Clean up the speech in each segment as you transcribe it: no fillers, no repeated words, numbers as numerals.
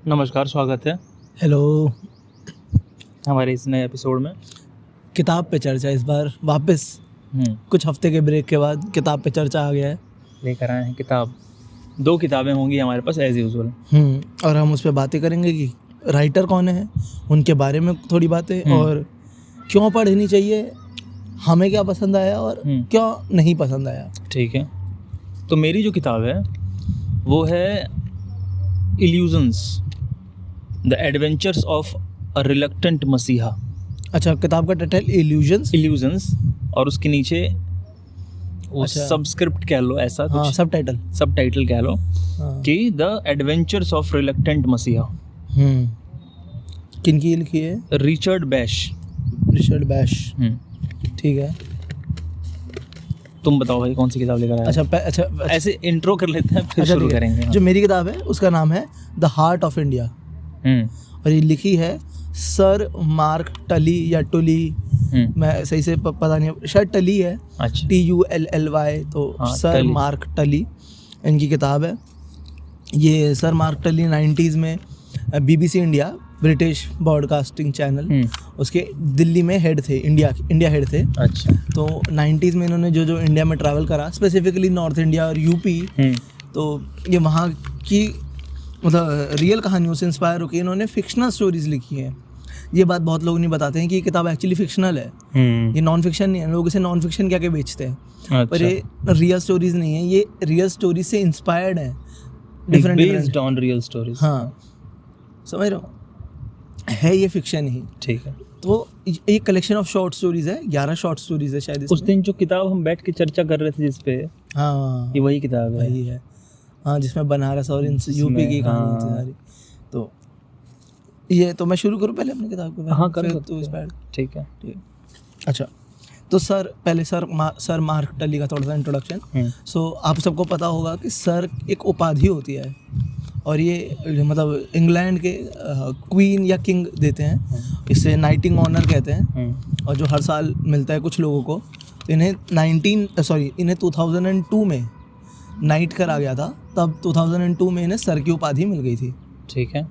नमस्कार, स्वागत है हेलो। हमारे इस नए एपिसोड में। किताब पे चर्चा इस बार वापस कुछ हफ्ते के ब्रेक के बाद किताब पे चर्चा आ गया है। लेकर आए हैं किताब। 2 किताबें होंगी हमारे पास एज यूजुअल। और हम उस पर बातें करेंगे कि राइटर कौन है, उनके बारे में थोड़ी बातें, और क्यों पढ़नी चाहिए, हमें क्या पसंद आया और क्यों नहीं पसंद आया। ठीक है, तो मेरी जो किताब है वो है illusions, the adventures of a reluctant मसीहा। अच्छा, किताब का टाइटल इल्यूजन्स और उसके नीचे वो अच्छा। सबस्क्रिप्ट कह लो, ऐसा कुछ। हाँ, सब टाइटल कह लो कि द एडवेंचर्स ऑफ रिलक्टेंट मसीहा। किन की लिखी है? Richard bash. ठीक है, तुम बताओ भाई, कौन सी किताब लेकर आए? अच्छा, ऐसे इंट्रो कर लेते हैं, फिर अच्छा, शुरू करेंगे। जो मेरी किताब है उसका नाम है द हार्ट ऑफ इंडिया, और ये लिखी है सर मार्क टली या टुली, मैं सही से पता नहीं, शायद टली है। अच्छा। TULLY, तो हाँ, सर टली। मार्क टली इनकी किताब है। ये सर मार्क टली 90s में BBC India, British broadcasting channel, उसके दिल्ली में हेड थे, इंडिया हेड थे। अच्छा। तो 90s में इन्होंने जो इंडिया में ट्रैवल करा, स्पेसिफिकली नॉर्थ इंडिया और यूपी, तो ये वहाँ की मतलब रियल कहानियों से इंस्पायर होकर इन्होंने फिक्शनल स्टोरीज लिखी हैं। ये बात बहुत लोग नहीं बताते हैं कि ये किताब एक्चुअली फिक्शनल है। ये नॉन फिक्शन नहीं है, लोग इसे नॉन फिक्शन क्या के बेचते हैं। अच्छा। पर ये रियल स्टोरीज नहीं है, ये रियल स्टोरीज से इंस्पायर्ड है, बेस्ड ऑन रियल स्टोरीज। हाँ, समझ रहे हो, है ये फिक्शन ही। ठीक है, तो एक कलेक्शन ऑफ शॉर्ट स्टोरीज है, 11 शॉर्ट स्टोरीज है शायद उस दिन जो किताब हम बैठ के चर्चा कर रहे थे जिस पे, हाँ, ये वही किताब है। वही है। हाँ, जिसमें बनारस और यूपी की कहानी थी सारी। तो ये तो मैं शुरू करूँ पहले अपनी किताब के बारे में? हाँ, कर फिर सकते तू इस हो। पर। ठीक है। अच्छा, तो सर मार्क टली का थोड़ा सा इंट्रोडक्शन। सो आप सबको पता होगा कि सर एक उपाधि होती है, और ये मतलब इंग्लैंड के क्वीन या किंग देते हैं, इसे नाइटिंग ऑनर कहते हैं, और जो हर साल मिलता है कुछ लोगों को। तो इन्हें 2002 में नाइट करा गया था, तब 2002 में इन्हें सर की उपाधि मिल गई थी। ठीक है।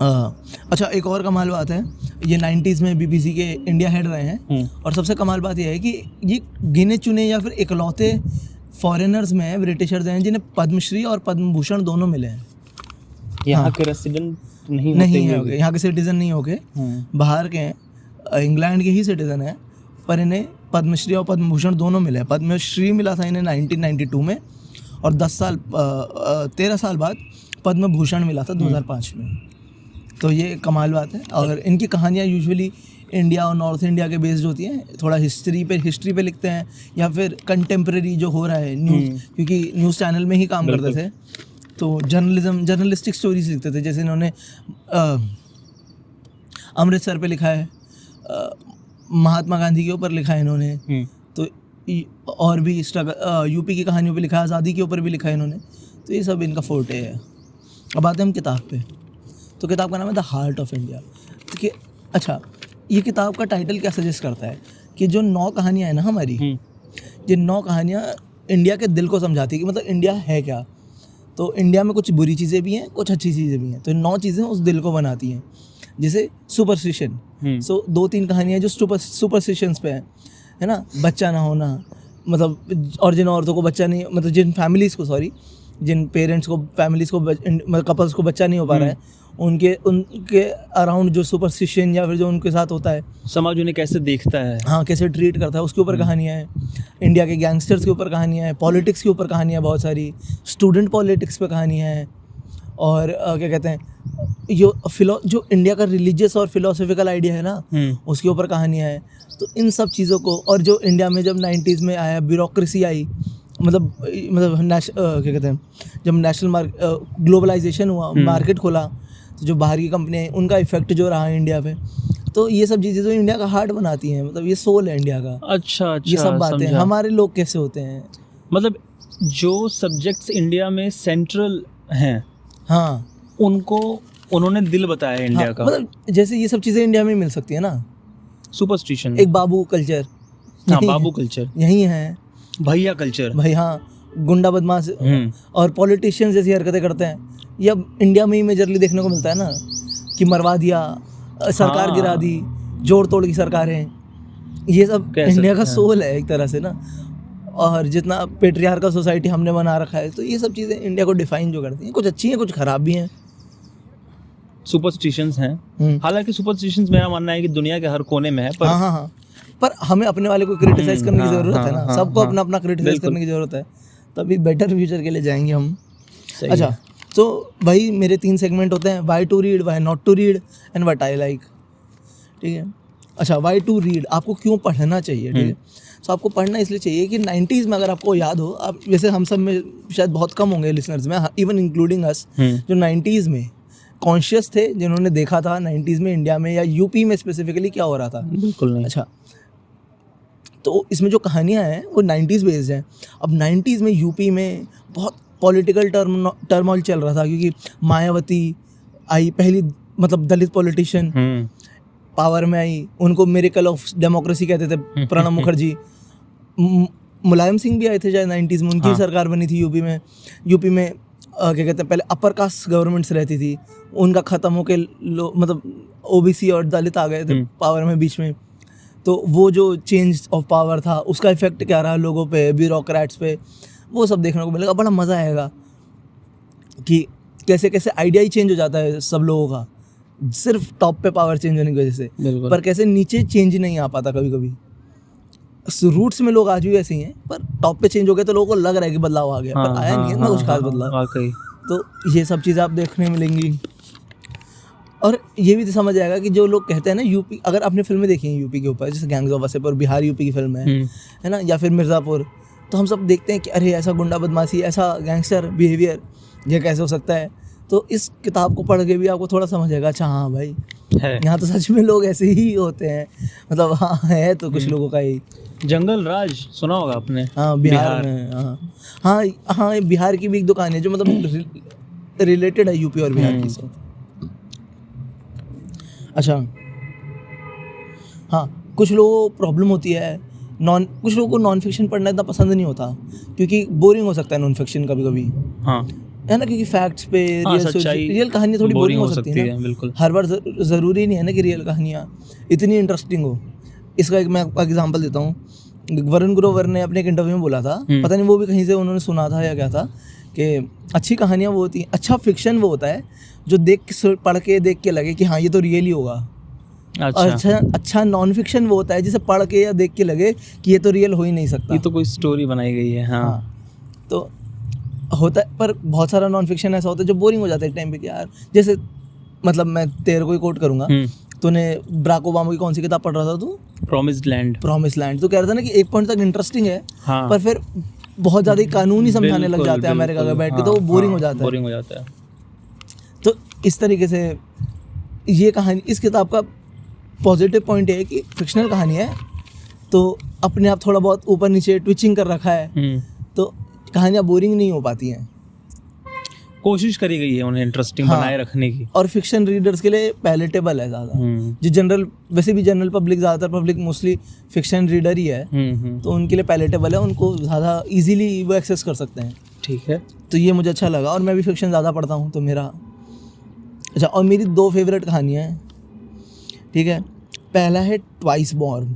अच्छा, एक और कमाल बात है, ये 90s में BBC के इंडिया हेड रहे हैं, और सबसे कमाल बात यह है कि ये गिने चुने या फिर इकलौते फॉरेनर्स में ब्रिटिशर्स हैं जिन्हें पद्मश्री और पद्म भूषण दोनों मिले हैं। यहाँ के रेसिडेंट नहीं होगे, यहाँ के सिटीजन नहीं होगे, बाहर के हैं, इंग्लैंड के ही सिटीजन हैं, पर इन्हें पद्मश्री और पद्म भूषण दोनों मिले हैं। पद्मश्री मिला था इन्हें 1992 में, और 13 साल बाद पद्म भूषण मिला था 2005 में। तो ये कमाल बात है। और इनकी कहानियाँ यूजुअली इंडिया और नॉर्थ इंडिया के बेस्ड होती हैं, थोड़ा हिस्ट्री पे लिखते हैं, या फिर कंटेम्प्रेरी जो हो रहा है न्यूज़, क्योंकि न्यूज़ चैनल में ही काम करते थे, तो जर्नलिस्टिक स्टोरीज लिखते थे। जैसे इन्होंने अमृतसर पे लिखा है, महात्मा गांधी के ऊपर लिखा है इन्होंने, तो और भी यूपी की कहानियों पे लिखा है, आज़ादी के ऊपर भी लिखा है इन्होंने। तो ये सब इनका फोर्टे है। अब आते हैं हम किताब पे। तो किताब का नाम है द हार्ट ऑफ इंडिया। तो अच्छा, ये किताब का टाइटल क्या सजेस्ट करता है कि जो 9 कहानियाँ हैं ना हमारी, ये 9 कहानियाँ इंडिया के दिल को समझाती है कि मतलब इंडिया है क्या। तो इंडिया में कुछ बुरी चीज़ें भी हैं, कुछ अच्छी चीज़ें भी हैं, तो 9 चीज़ें उस दिल को बनाती हैं। जैसे सुपरस्टिशन, 2-3 कहानियाँ जो सुपरस्टिशंस पे है ना, बच्चा ना होना, मतलब, और जिन औरतों को बच्चा नहीं, मतलब जिन पेरेंट्स को, फैमिलीज़ को, मतलब कपल्स को बच्चा नहीं हो पा रहा है, उनके अराउंड जो सुपरस्टिशन या फिर जो उनके साथ होता है, समाज उन्हें कैसे देखता है, हाँ, कैसे ट्रीट करता है, उसके ऊपर कहानियाँ हैं। इंडिया के गैंगस्टर्स के ऊपर कहानियाँ हैं, पॉलिटिक्स के ऊपर कहानियाँ बहुत सारी, स्टूडेंट पॉलिटिक्स पे कहानियाँ हैं, और क्या कहते हैं, जो इंडिया का रिलीजियस और फिलोसफिकल आइडिया है ना, उसके ऊपर कहानियाँ हैं। तो इन सब चीज़ों को, और जो इंडिया में जब 90s में आया, ब्यूरोक्रेसी आई, मतलब क्या कहते हैं, जब नेशनल ग्लोबलाइजेशन हुआ, मार्केट खोला, तो जो बाहर की कंपनियाँ हैं उनका इफेक्ट जो रहा है इंडिया पे, तो ये सब चीज़ें तो इंडिया का हार्ट बनाती हैं, मतलब ये सोल है इंडिया का। अच्छा, ये सब बातें हमारे लोग कैसे होते हैं, मतलब जो सब्जेक्ट्स इंडिया में सेंट्रल हैं, हाँ, उनको उन्होंने दिल बताया इंडिया हाँ, का। मतलब जैसे ये सब चीज़ें इंडिया में मिल सकती है ना, सुपरस्टिशन, एक बाबू कल्चर, बाबू कल्चर, यही है, भैया कल्चर, भाई, हाँ, गुंडा बदमाश और पॉलिटिशियंस जैसी हरकतें करते हैं, ये अब इंडिया में ही मेजरली देखने को मिलता है ना, कि मरवा दिया, सरकार हाँ। गिरा दी, जोड़ तोड़ की सरकारें, ये सब कह इंडिया का सकते हैं। सोल है एक तरह से ना। और जितना पेट्रियार्कल सोसाइटी हमने बना रखा है, तो ये सब चीज़ें इंडिया को डिफाइन जो करती हैं, कुछ अच्छी हैं कुछ खराब भी हैं। सुपरस्टिशंस हैं। हम्म। हालांकि सुपरस्टिशंस मेरा मानना है कि दुनिया के हर कोने में है, पर हाँ हाँ हाँ, पर हमें अपने वाले को क्रिटिसाइज करने की हाँ, ज़रूरत है हाँ, ना, हाँ, सबको हाँ, अपना अपना क्रिटिसाइज बिल्कुल। करने की ज़रूरत है, तभी बेटर फ्यूचर के लिए जाएंगे हम। सही अच्छा, है। तो भाई मेरे 3 सेगमेंट होते हैं, why to read, why not to read and what I like. ठीक है। अच्छा, वाई टू रीड, आपको क्यों पढ़ना चाहिए। ठीक है। तो आपको पढ़ना इसलिए चाहिए कि 90s में, अगर आपको याद हो, आप वैसे हम सब में शायद बहुत कम होंगे लिसनर्स में, इवन इंक्लूडिंग अस, जो 90s में कॉन्शियस थे, जिन्होंने देखा था 90s में इंडिया में या यूपी में स्पेसिफिकली क्या हो रहा था। बिल्कुल नहीं। अच्छा, तो इसमें जो कहानियाँ हैं वो 90s बेस्ड हैं। अब 90s में यूपी में बहुत पॉलिटिकल टर्मोइल चल रहा था, क्योंकि मायावती आई, पहली मतलब दलित पॉलिटिशियन पावर में आई, उनको मिरेकल ऑफ डेमोक्रेसी कहते थे प्रणब मुखर्जी। मुलायम सिंह भी आए थे शायद 90s में, उनकी हाँ। सरकार बनी थी यूपी में। यूपी में क्या कहते हैं, पहले अपर कास्ट गवर्नमेंट्स रहती थी, उनका ख़त्म होके मतलब ओबीसी और दलित आ गए थे पावर में बीच में। तो वो जो चेंज ऑफ पावर था, उसका इफेक्ट क्या रहा लोगों पे, ब्यूरोक्रेट्स पे, वो सब देखने को मिलेगा। बड़ा मज़ा आएगा कि कैसे कैसे आइडिया ही चेंज हो जाता है सब लोगों का, सिर्फ टॉप पे पावर चेंज होने की वजह से, बिल्कुल। पर कैसे नीचे चेंज नहीं आ पाता कभी कभी। रूट्स में लोग आज भी ऐसे ही हैं, पर टॉप पे चेंज हो गए तो लोगों को लग रहा है कि बदलाव आ गया, पर आया नहीं है ना कुछ खास बदलाव। वाकई। तो ये सब चीज़ें आप देखने मिलेंगी। और ये भी तो समझ आएगा कि जो लोग कहते हैं ना यूपी, अगर आपने फिल्में देखी हैं यूपी के ऊपर, जैसे gangs of Wasseypur, Bihar UP की फिल्म है ना, या फिर मिर्ज़ापुर, तो हम सब देखते हैं कि अरे ऐसा गुंडा बदमाशी, ऐसा गैंगस्टर बिहेवियर, ये कैसे हो सकता है। तो इस किताब को पढ़ के भी आपको थोड़ा समझ आएगा, अच्छा हाँ भाई, है। यहाँ तो सच में लोग ऐसे ही होते हैं, मतलब हाँ है तो कुछ लोगों का ही। जंगल राज सुना होगा आपने? हाँ बिहार में, हाँ हाँ हाँ, बिहार की भी एक दुकान है जो मतलब रिलेटेड है यूपी और बिहार की से। अच्छा, हाँ, कुछ लोगों को प्रॉब्लम होती है, कुछ लोगों को नॉन फिक्शन पढ़ना इतना पसंद नहीं होता, क्योंकि बोरिंग हो सकता है नॉन फिक्शन कभी कभी, हाँ है ना, क्योंकि फैक्ट्स पे हाँ, सच्चाई रियल कहानियाँ थोड़ी बोरिंग हो सकती है ना। बिल्कुल। हर बार ज़रूरी नहीं है ना कि रियल कहानियाँ इतनी इंटरेस्टिंग हो। इसका एक मैं आपको एग्जांपल देता हूँ। वरुण ग्रोवर ने अपने एक इंटरव्यू में बोला था, पता नहीं वो भी कहीं से उन्होंने सुना था या क्या था, कि अच्छी कहानियाँ वो होती हैं, अच्छा फिक्शन वो होता है जो पढ़ के देख के लगे कि हाँ ये तो रियल ही होगा। अच्छा, अच्छा नॉन फिक्शन वो होता है जिसे पढ़ के या देख के लगे कि ये तो रियल हो ही नहीं सकता, ये तो कोई स्टोरी बनाई गई है। हाँ, तो होता है। पर बहुत सारा नॉन फिक्शन ऐसा होता है जो बोरिंग हो जाता है एक टाइम पे कि यार, जैसे मतलब मैं तेरे को ही कोट करूंगा, तूने बराक ओबामा की कौन सी किताब पढ़ रहा था तू? Promised land. तो कह रहा था ना कि एक पॉइंट तक इंटरेस्टिंग है, हाँ। पर फिर बहुत ज़्यादा कानूनी समझाने लग जाते हैं अमेरिका का बैठ के, तो वो बोरिंग हो जाता है। तो इस तरीके से ये कहानी, इस किताब का पॉजिटिव पॉइंट है कि फिक्शनल कहानी है, तो अपने आप थोड़ा बहुत ऊपर नीचे ट्विचिंग कर रखा है, तो कहानियाँ बोरिंग नहीं हो पाती हैं। कोशिश करी गई है उन्हें इंटरेस्टिंग बनाए रखने की। और फिक्शन रीडर्स के लिए पैलेटेबल है ज़्यादा, जो जनरल, वैसे भी जनरल पब्लिक, ज़्यादातर पब्लिक मोस्टली फिक्शन रीडर ही है, तो उनके लिए पैलेटेबल है, उनको ज़्यादा इजीली वो एक्सेस कर सकते हैं। ठीक है। तो ये मुझे अच्छा लगा, और मैं भी फिक्शन ज़्यादा पढ़ता हूँ, तो मेरा अच्छा। और मेरी 2 फेवरेट कहानियाँ हैं, ठीक है। पहला है ट्वाइस बॉर्न,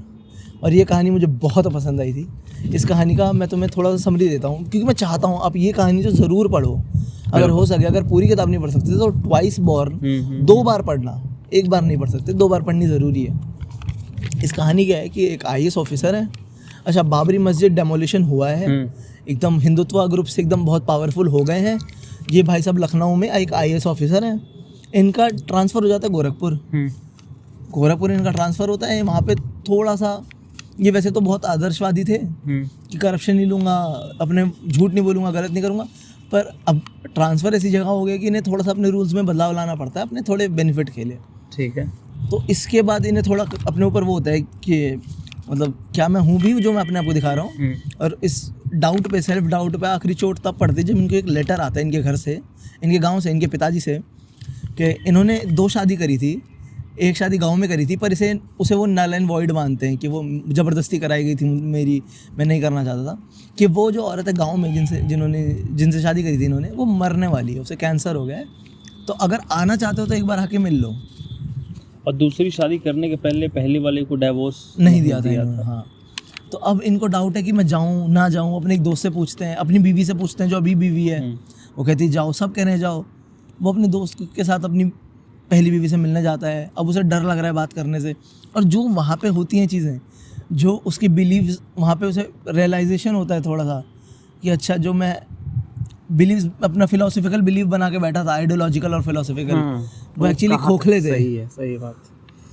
और ये कहानी मुझे बहुत पसंद आई थी। इस कहानी का मैं तुम्हें थोड़ा सा समरी देता हूँ, क्योंकि मैं चाहता हूँ आप ये कहानी जो ज़रूर पढ़ो, अगर हो सके, अगर पूरी किताब नहीं पढ़ सकते तो ट्वाइस बॉर्न 2 बार पढ़ना, 1 बार नहीं पढ़ सकते, 2 बार पढ़नी ज़रूरी है। इस कहानी क्या है कि एक IAS ऑफिसर है। अच्छा, बाबरी मस्जिद डेमोलिशन हुआ है, एकदम हिंदुत्व ग्रुप से एकदम बहुत पावरफुल हो गए हैं ये भाई साहब। लखनऊ में एक IAS ऑफिसर है, इनका ट्रांसफ़र हो जाता है गोरखपुर इनका ट्रांसफ़र होता है। वहाँ पे थोड़ा सा, ये वैसे तो बहुत आदर्शवादी थे कि करप्शन नहीं लूँगा, अपने झूठ नहीं बोलूँगा, गलत नहीं करूँगा, पर अब ट्रांसफ़र ऐसी जगह हो गया कि इन्हें थोड़ा सा अपने रूल्स में बदलाव लाना पड़ता है अपने थोड़े बेनिफिट के लिए। ठीक है। तो इसके बाद इन्हें थोड़ा अपने ऊपर वो होता है कि मतलब क्या मैं हूँ भी जो मैं अपने आप को दिखा रहा हूँ। और इस डाउट पे, सेल्फ डाउट पे आखिरी चोट तब पड़ती है जब इनको एक लेटर आता है इनके घर से, इनके गाँव से, इनके पिताजी से, कि इन्होंने 2 शादी करी थी, एक शादी गांव में करी थी, पर उसे वो नल एंड वॉइड मानते हैं कि वो ज़बरदस्ती कराई गई थी मेरी, मैं नहीं करना चाहता था। कि वो जो औरत है गांव में जिनसे शादी करी थी इन्होंने, वो मरने वाली है, उसे कैंसर हो गया है, तो अगर आना चाहते हो तो एक बार आके मिल लो। और दूसरी शादी करने के पहले पहले वाले को डिवोर्स नहीं दिया था इन्होंने। हाँ, तो अब इनको डाउट है कि मैं जाऊँ ना जाऊँ। अपने एक दोस्त से पूछते हैं, अपनी बीवी से पूछते हैं जो अभी बीवी है, वो कहती है जाओ, सब कह रहे हैं जाओ। वो अपने दोस्त के साथ अपनी पहली बीवी से मिलने जाता है, अब उसे डर लग रहा है बात करने से। और जो वहाँ पे होती हैं चीज़ें, जो उसकी बिलीव्स, वहाँ पे उसे रियलाइजेशन होता है थोड़ा सा कि अच्छा, जो मैं बिलीव्स अपना फिलोसफिकल बिलीव बना के बैठा था, आइडियोलॉजिकल और फिलोसफिकल, वो एक्चुअली खोखले थे। सही है, सही बात।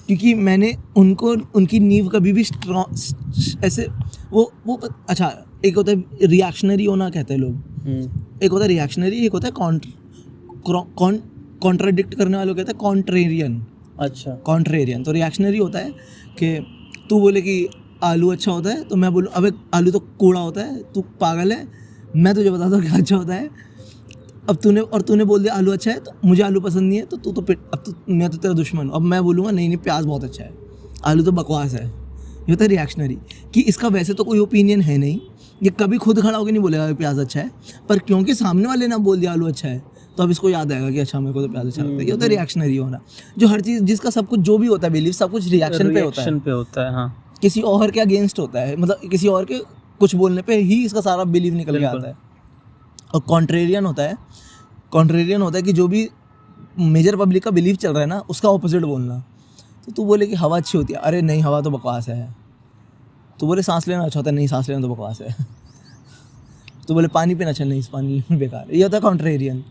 क्योंकि मैंने उनको, उनकी नींव कभी भी स्ट्रॉन्ग ऐसे वो अच्छा, एक होता है रिएक्शनरी होना कहते हैं लोग, एक होता है रिएक्शनरी, एक होता है कॉन्ट्राडिक्ट करने वालों कहते हैं कॉन्ट्रेरियन। अच्छा, कॉन्ट्रेरियन। तो रिएक्शनरी होता है कि तू बोले कि आलू अच्छा होता है तो मैं बोलूँ अबे आलू तो कूड़ा होता है, तू पागल है, मैं तुझे बताता हूँ क्या अच्छा होता है। अब तूने बोल दिया आलू अच्छा है, तो मुझे आलू पसंद नहीं है, तो तू तो अब तो मैं तो तेरा दुश्मन हूँ। अब मैं बोलूँगा नहीं प्याज बहुत अच्छा है, आलू तो बकवास है। ये होता है रिएक्शनरी, कि इसका वैसे तो कोई ओपिनियन है नहीं, ये कभी खुद खड़ा होकर नहीं बोलेगा प्याज अच्छा है, पर क्योंकि सामने वाले ना बोल दिया आलू अच्छा है, तो अब इसको याद आएगा कि अच्छा मेरे को तो प्याज अच्छा लगता है। ये होता है रिएक्शनरी होना, जो हर चीज़, जिसका सब कुछ जो भी होता है बिलीव, सब कुछ रिएक्शन पे होता है। हाँ, किसी और के अगेंस्ट होता है, मतलब किसी और के कुछ बोलने पे ही इसका सारा बिलीव निकल के आता है। और कॉन्ट्रेरियन होता है कि जो भी मेजर पब्लिक का बिलीव चल रहा है ना, उसका ऑपोजिट बोलना। तो तू बोले कि हवा अच्छी होती है, अरे नहीं हवा तो बकवास है। तू बोले सांस लेना अच्छा होता है, नहीं सांस लेना तो बकवास है। तू बोले पानी पीना अच्छा, नहीं पानी बेकार है। ये होता है कॉन्ट्रेरियन।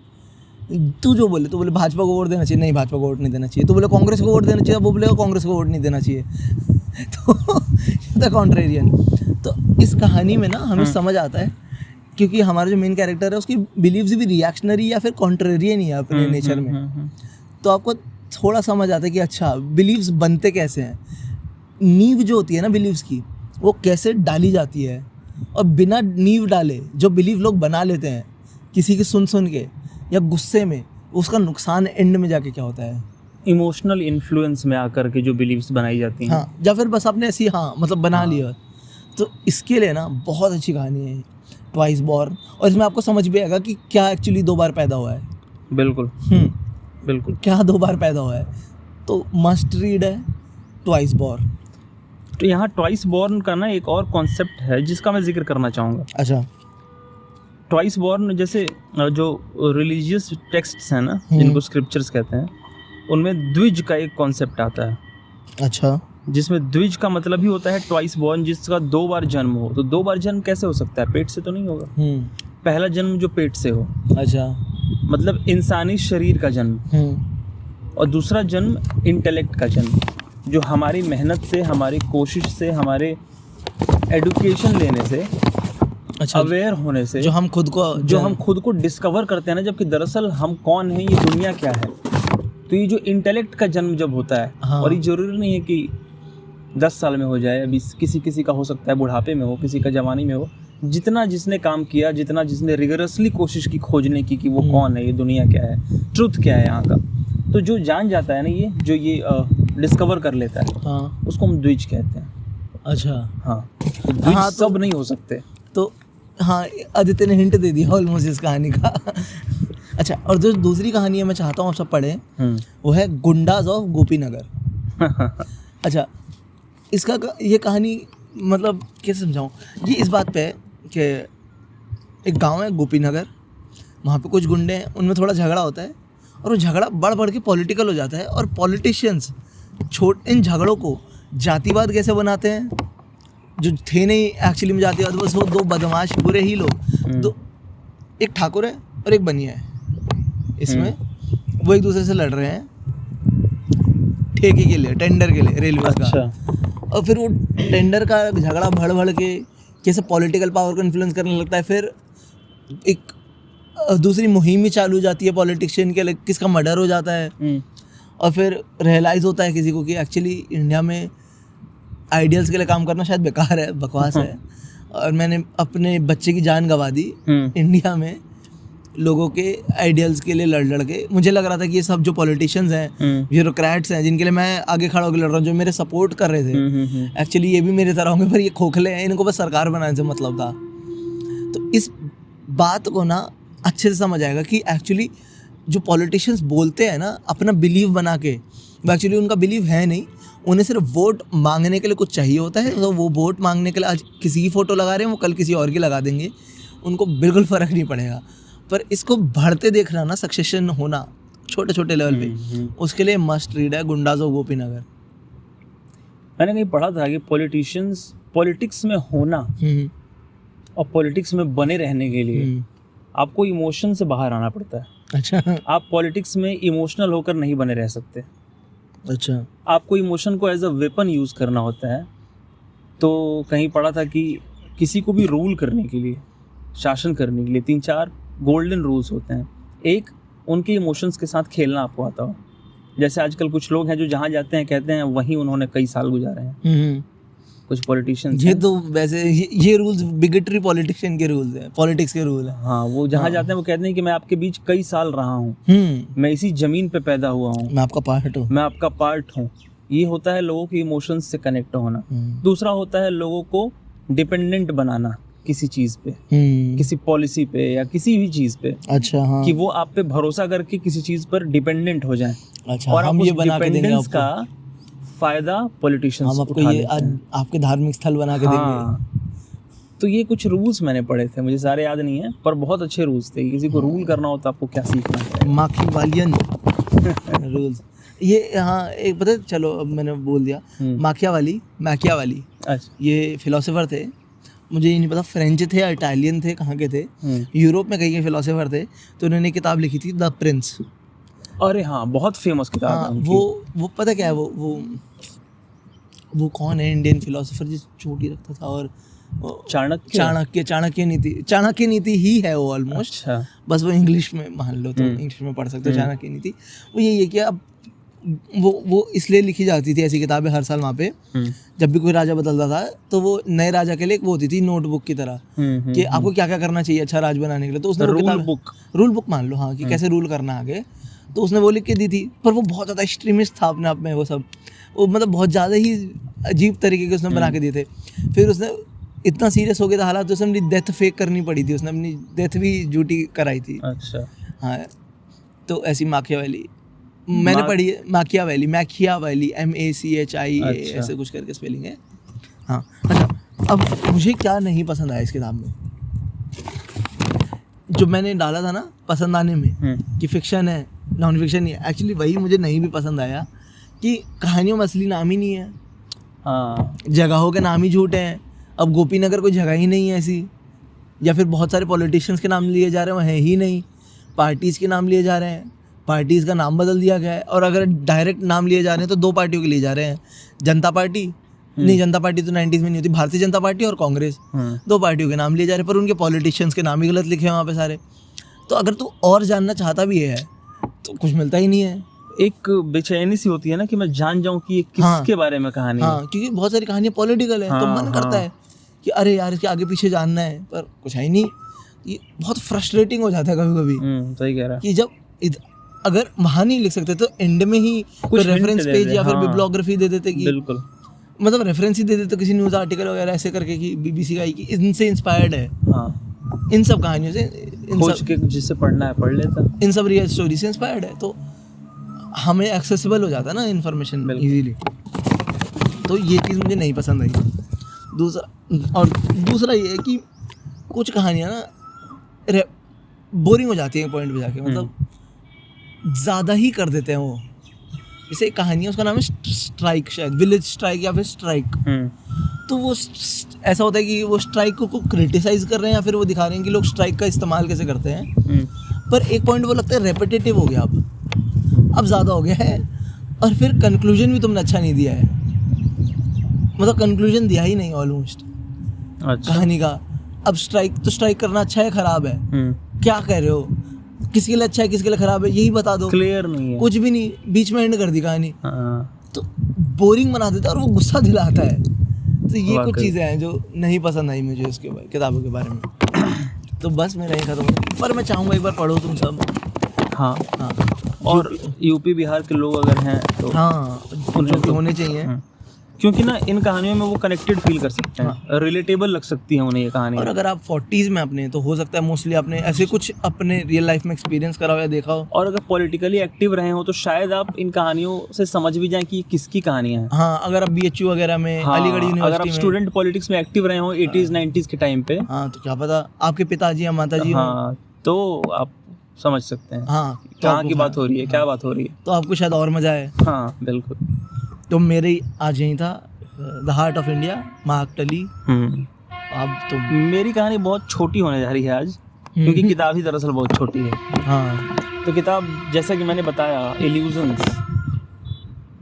तू जो बोले, तो बोले भाजपा को वोट देना चाहिए, नहीं भाजपा को वोट नहीं देना चाहिए। तो बोले कांग्रेस को वोट देना चाहिए, वो बोलेगा कांग्रेस को वोट नहीं देना चाहिए। तो ये होता है कॉन्ट्रेरियन। तो इस कहानी में ना हमें समझ आता है, क्योंकि हमारा जो मेन कैरेक्टर है उसकी बिलीव्स भी रिएक्शनरी या फिर कॉन्ट्रेरियन ही है अपने नेचर में। तो आपको थोड़ा समझ आता है कि अच्छा बिलीव्स बनते कैसे हैं, नींव जो होती है ना बिलीव्स की, वो कैसे डाली जाती है। और बिना नींव डाले जो बिलीव लोग बना लेते हैं किसी की सुन के या गुस्से में, उसका नुकसान एंड में जाके क्या होता है, इमोशनल इन्फ्लुएंस में आकर के जो बिलीव्स बनाई जाती हैं। हाँ, या फिर बस आपने ऐसी मतलब बना लिया। तो इसके लिए ना बहुत अच्छी कहानी है ट्वाइस बॉर्न, और इसमें आपको समझ भी आएगा कि क्या एक्चुअली 2 बार पैदा हुआ है। बिल्कुल बिल्कुल, क्या 2 बार पैदा हुआ है। तो मस्ट रीड है ट्वाइस बॉर्न। तो यहाँ ट्वाइस बॉर्न का ना एक और कॉन्सेप्ट है जिसका मैं जिक्र करना चाहूँगा। अच्छा, ट्वाइस बॉर्न जैसे जो रिलीजियस टेक्स्ट्स हैं ना, जिनको स्क्रिप्चर्स कहते हैं, उनमें द्विज का एक कॉन्सेप्ट आता है। अच्छा, जिसमें द्विज का मतलब ही होता है ट्वाइस बॉर्न, जिसका 2 बार जन्म हो। तो 2 बार जन्म कैसे हो सकता है? पेट से तो नहीं होगा। पहला जन्म जो पेट से हो, अच्छा, मतलब इंसानी शरीर का जन्म, और दूसरा जन्म इंटेलेक्ट का जन्म, जो हमारी मेहनत से, हमारी कोशिश से, हमारे एडुकेशन लेने से, अच्छा, अवेयर होने से, जो हम खुद को डिस्कवर करते हैं ना, जबकि दरअसल हम कौन हैं, ये दुनिया क्या है। तो ये जो इंटेलेक्ट का जन्म जब होता है, हाँ, और ये जरूरी नहीं है कि 10 साल में हो जाए, अभी किसी का हो सकता है बुढ़ापे में हो, किसी का जवानी में हो। जितना जिसने काम किया, जितना जिसने रिगरसली कोशिश की खोजने की कि वो कौन है, ये दुनिया क्या है, ट्रुथ क्या है यहाँ का, तो जो जान जाता है ना, ये जो ये डिस्कवर कर लेता है, हाँ, उसको हम द्विज कहते हैं। अच्छा, हाँ, तो द्विज सब नहीं हो सकते। तो हाँ, आदित्य ने हिंट दे दिया ऑलमोस्ट इस कहानी का। अच्छा, और जो दूसरी कहानी है मैं चाहता हूँ आप सब पढ़ें, वो है गुंडाज ऑफ गोपीनगर। अच्छा, इसका ये कहानी मतलब कैसे समझाऊँ, ये इस बात पे है कि एक गांव है गोपीनगर, वहाँ पे कुछ गुंडे हैं, उनमें थोड़ा झगड़ा होता है, और वो झगड़ा बढ़ के पॉलिटिकल हो जाता है। और पॉलिटिशियंस इन झगड़ों को जातिवाद कैसे बनाते हैं, जो थे नहीं एक्चुअली में जातिवाद, बस वो 2 बदमाश बुरे ही लोग, एक ठाकुर है और एक बनिया है, इसमें वो एक दूसरे से लड़ रहे हैं ठेके के लिए, टेंडर के लिए, रेलवे का। और फिर वो टेंडर का झगड़ा बढ़ के कैसे पॉलिटिकल पावर को इन्फ्लुएंस करने लगता है। फिर एक दूसरी मुहिम ही चालू हो जाती है पॉलिटिशियन के लिए, किसका मर्डर हो जाता है। और फिर रियलाइज़ होता है किसी को कि एक्चुअली इंडिया में आइडियल्स के लिए काम करना शायद बेकार है, बकवास है, और मैंने अपने बच्चे की जान गंवा दी इंडिया में लोगों के आइडियल्स के लिए लड़ के मुझे लग रहा था कि ये सब जो पॉलिटिशियंस हैं, ब्यूरोक्रेट्स हैं, जिनके लिए मैं आगे खड़ा होकर लड़ रहा हूँ, जो मेरे सपोर्ट कर रहे थे, एक्चुअली ये भी मेरे तरह होंगे, पर ये खोखले हैं, इनको बस सरकार बनाने से मतलब था। तो इस बात को ना अच्छे से समझ आएगा कि एक्चुअली जो पॉलिटिशियंस बोलते हैं ना अपना बिलीव बना के, वो एक्चुअली उनका बिलीव है नहीं, उन्हें सिर्फ वोट मांगने के लिए कुछ चाहिए होता है। तो वो वोट मांगने के लिए आज किसी की फ़ोटो लगा रहे हैं, वो कल किसी और की लगा देंगे, उनको बिल्कुल फ़र्क नहीं पड़ेगा। पर इसको बढ़ते देखना ना, सक्सेशन होना छोटे छोटे लेवल पे, उसके लिए मस्ट रीड है गुंडाज़ ऑफ गोपीनगर। मैंने कहीं पढ़ा था कि पॉलिटिशियंस पॉलिटिक्स में होना और पॉलिटिक्स में बने रहने के लिए आपको इमोशन से बाहर आना पड़ता है। अच्छा। आप पॉलिटिक्स में इमोशनल होकर नहीं बने रह सकते। अच्छा। आपको इमोशन को एज अ वेपन यूज़ करना होता है। तो कहीं पढ़ा था कि किसी को भी रूल करने के लिए, शासन करने के लिए 3-4 गोल्डन रूल्स होते हैं। एक, उनके इमोशंस के साथ खेलना आपको आता हो। जैसे आजकल कुछ लोग हैं जो जहाँ जाते हैं कहते हैं वहीं उन्होंने कई साल गुजारे हैं। कुछ पॉलिटिशियंस, ये तो वैसे ये रूल्स बिगेटरी पॉलिटिशियन के रूल्स हैं, पॉलिटिक्स के रूल हैं। हाँ, वो जहाँ जाते हैं वो कहते हैं कि मैं आपके बीच कई साल रहा हूँ, मैं इसी ज़मीन पे पैदा हुआ हूँ, मैं आपका पार्ट हूँ, मैं आपका पार्ट हूँ। ये होता है लोगों के इमोशंस से कनेक्ट होना। दूसरा होता है लोगों को डिपेंडेंट बनाना किसी चीज़ पे, किसी पॉलिसी पे या किसी भी चीज़ पे। अच्छा। हाँ। कि वो आप पे भरोसा करके किसी चीज़ पर डिपेंडेंट हो जाएं। अच्छा, और हम आप ये उस बना के देंगे डिपेंडेंस आपको, का फायदा पॉलिटिशियंस हम आपको ये आज आपके धार्मिक स्थल बना के देंगे। तो ये कुछ रूल्स मैंने पढ़े थे, मुझे सारे याद नहीं है, पर बहुत अच्छे रूल्स थे। किसी को रूल करना हो तो आपको क्या सीखना है। माकियावेलियन रूल्स। ये हाँ, एक पता है, चलो अब मैंने बोल दिया। माकियावेली अच्छा, ये फिलोसोफर थे। मुझे ये नहीं पता फ्रेंच थे या इटालियन थे, कहाँ के थे। यूरोप में कहीं के फिलोसोफर थे। तो उन्होंने किताब लिखी थी द प्रिंस। अरे हाँ, बहुत फेमस किताब हाँ, है उनकी। वो पता क्या है, वो कौन है इंडियन फिलोसोफर जो चोटी रखता था और चाणक्य नीति ही है वो ऑलमोस्ट। अच्छा। बस वो इंग्लिश में मान लो तो इंग्लिश में पढ़ सकते हो। चाणक्य नीति वो यही है कि अब वो इसलिए लिखी जाती थी ऐसी किताबें हर साल वहाँ पे। जब भी कोई राजा बदलता था तो वो नए राजा के लिए वो होती थी नोटबुक की तरह कि आपको क्या क्या करना चाहिए अच्छा राज बनाने के लिए। तो उसने रूल बुक मान लो, हाँ, कि कैसे रूल करना आगे। तो उसने वो लिख के दी थी। पर वो बहुत ज़्यादा एक्सट्रीमिस्ट था अपने आप में, वो सब वो मतलब बहुत ज़्यादा ही अजीब तरीके के उसने बना के दिए थे। फिर उसने इतना सीरियस हो गया था हालात, तो उसने अपनी डेथ फेक करनी पड़ी थी। उसने अपनी डेथ भी झूठी कराई थी। अच्छा। हाँ, तो ऐसी माकियावेली मैंने पढ़ी है। माकियावेली MACHIA ऐसे कुछ करके स्पेलिंग है। हाँ। अच्छा, अब मुझे क्या नहीं पसंद आया इस किताब में, जो मैंने डाला था ना पसंद आने में कि फिक्शन है नॉन फिक्शन नहीं है, एक्चुअली वही मुझे नहीं भी पसंद आया कि कहानियों में असली नाम ही नहीं है। हाँ, जगहों के नाम ही झूठे हैं। अब गोपीनगर कोई जगह ही नहीं है ऐसी, या फिर बहुत सारे पॉलिटिशियंस के नाम लिए जा रहे हैं, वो है ही नहीं। पार्टीज़ के नाम लिए जा रहे हैं, पार्टीज़ का नाम बदल दिया गया है। और अगर डायरेक्ट नाम लिए जा रहे हैं तो 2 पार्टियों के लिए जा रहे हैं। जनता पार्टी नहीं, जनता पार्टी तो 90s में नहीं होती, भारतीय जनता पार्टी और कांग्रेस, 2 पार्टियों के नाम लिए जा रहे हैं, पर उनके पॉलिटिशियंस के नाम ही गलत लिखे हैं वहाँ पे सारे। तो अगर तू और जानना चाहता भी है तो कुछ मिलता ही नहीं है। एक बेचैनी सी होती है ना कि मैं जान जाऊं कि ये किसके बारे में कहानी है। हाँ, क्योंकि बहुत सारी कहानियाँ पॉलिटिकल है। तो मन करता है कि अरे यार इसके आगे पीछे जानना है, पर कुछ है ही नहीं। ये बहुत फ्रस्ट्रेटिंग हो जाता है कभी कभी। सही कह रहा है कि जब अगर वहाँ नहीं लिख सकते तो एंड में ही कुछ रेफरेंस पेज या फिर बिब्लियोग्राफी दे देते कि बिल्कुल, मतलब रेफरेंस ही दे देते किसी न्यूज़ आर्टिकल वगैरह ऐसे करके कि BBC का ही कि इनसे इंस्पायर्ड है। हाँ, इन सब कहानियों से, खोज के जिससे पढ़ना है पढ़ लेता, इन सब रियल स्टोरी से इंस्पायर्ड है। तो हमें एक्सेसिबल हो जाता है ना इन्फॉर्मेशन इजीली। तो ये चीज़ मुझे नहीं पसंद आई। दूसरा ये है कि कुछ कहानियाँ ना बोरिंग हो जाती हैं पॉइंट पे जाके, मतलब ज़्यादा ही कर देते हैं वो। जैसे एक कहानी है, उसका नाम है स्ट्राइक, शायद विलेज स्ट्राइक या फिर स्ट्राइक। तो वो ऐसा होता है कि वो स्ट्राइक को क्रिटिसाइज कर रहे हैं या फिर वो दिखा रहे हैं कि लोग स्ट्राइक का इस्तेमाल कैसे करते हैं। पर एक पॉइंट वो लगता है रेपिटेटिव हो गया, अब ज़्यादा हो गया है। और फिर कंक्लूजन भी तुमने अच्छा नहीं दिया है, मतलब कंक्लूजन दिया ही नहीं ऑलमोस्ट कहानी का। अब स्ट्राइक करना अच्छा है ख़राब है, क्या कह रहे हो, किसके लिए अच्छा है किसके लिए ख़राब है, यही बता दो। क्लियर नहीं है, कुछ भी नहीं, बीच में एंड कर दी कहानी। तो बोरिंग बना देता है और वो गुस्सा दिलाता है। तो ये कुछ चीज़ें हैं जो नहीं पसंद आई मुझे इसके किताबों के बारे में। तो बस मेरा ही खत्म हो, पर मैं चाहूँगा एक बार पढ़ो तुम सब। हाँ, हाँ और यूपी बिहार के लोग अगर हैं तो हाँ, उनके होने चाहिए। क्योंकि ना इन कहानियों में वो कनेक्टेड फील कर सकते हैं, रिलेटेबल लग सकती है उन्हें ये कहानी। और अगर आप 40s में अपने, तो हो सकता है मोस्टली आपने ऐसे कुछ अपने रियल लाइफ में एक्सपीरियंस करा हो या देखा हो। और अगर पॉलिटिकली एक्टिव रहे हो तो शायद आप इन कहानियों से समझ भी जाएं कि ये किसकी कहानियां हैं। हाँ, अगर आप BHU वगैरह में, हाँ, अलीगढ़ अगर आप यूनिवर्सिटी में, स्टूडेंट पॉलिटिक्स में एक्टिव रहे हो 80s 90s के टाइम पे, हाँ, तो क्या पता आपके पिताजी या माताजी हों। हाँ, तो आप समझ सकते हैं हाँ, तो कहाँ आपको की बात हो रही है, क्या बात हो रही है। तो आपको शायद और मजा आए। हाँ बिल्कुल। तो मेरे आज यही था, द हार्ट ऑफ इंडिया, महाकट अली। अब तो मेरी कहानी बहुत छोटी होने जा रही है आज, क्योंकि किताब ही दरअसल बहुत छोटी है। हाँ, तो किताब जैसा कि मैंने बताया, illusions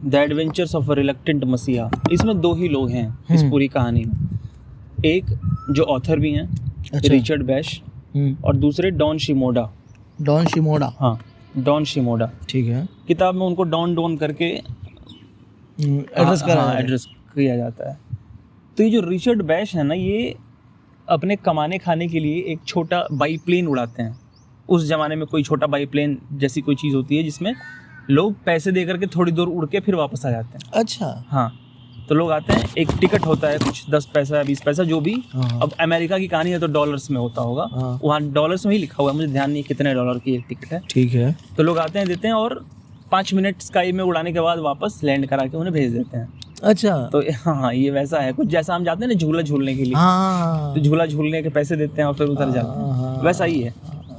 the adventures of a reluctant मसीहा, इसमें दो ही लोग हैं इस पूरी कहानी में। एक जो ऑथर भी हैं, अच्छा। रिचर्ड बैश, और दूसरे डॉन शिमोडा। Don Shimoda. हाँ, डॉन शिमोडा। ठीक है। किताब में उनको डॉन करके एड्रेस करा है। एड्रेस किया जाता है। तो ये जो रिचर्ड बैश है ना, ये अपने कमाने खाने के लिए एक छोटा बाईप्लेन उड़ाते हैं। उस ज़माने में कोई छोटा बाईप्लेन जैसी कोई चीज़ होती है जिसमें लोग पैसे दे करके थोड़ी दूर उड़ के फिर वापस आ जाते हैं। अच्छा। हाँ, तो लोग आते हैं, एक टिकट होता है कुछ 10 पैसा 20 पैसा जो भी। हाँ। अब अमेरिका की कहानी है तो डॉलर्स में होता होगा। हाँ। वहाँ डॉलर्स में ही लिखा हुआ है, मुझे ध्यान नहीं कितने डॉलर की एक टिकट है। ठीक है। तो लोग आते हैं, देते हैं, और 5 मिनट स्काई में उड़ाने के बाद वापस लैंड करा के उन्हें भेज देते हैं। अच्छा। तो हाँ, ये वैसा है कुछ जैसा हम जाते हैं ना झूला झूलने के लिए। हाँ, तो झूला झूलने के पैसे देते हैं और फिर उतर जाते हैं, हाँ। वैसा ही है।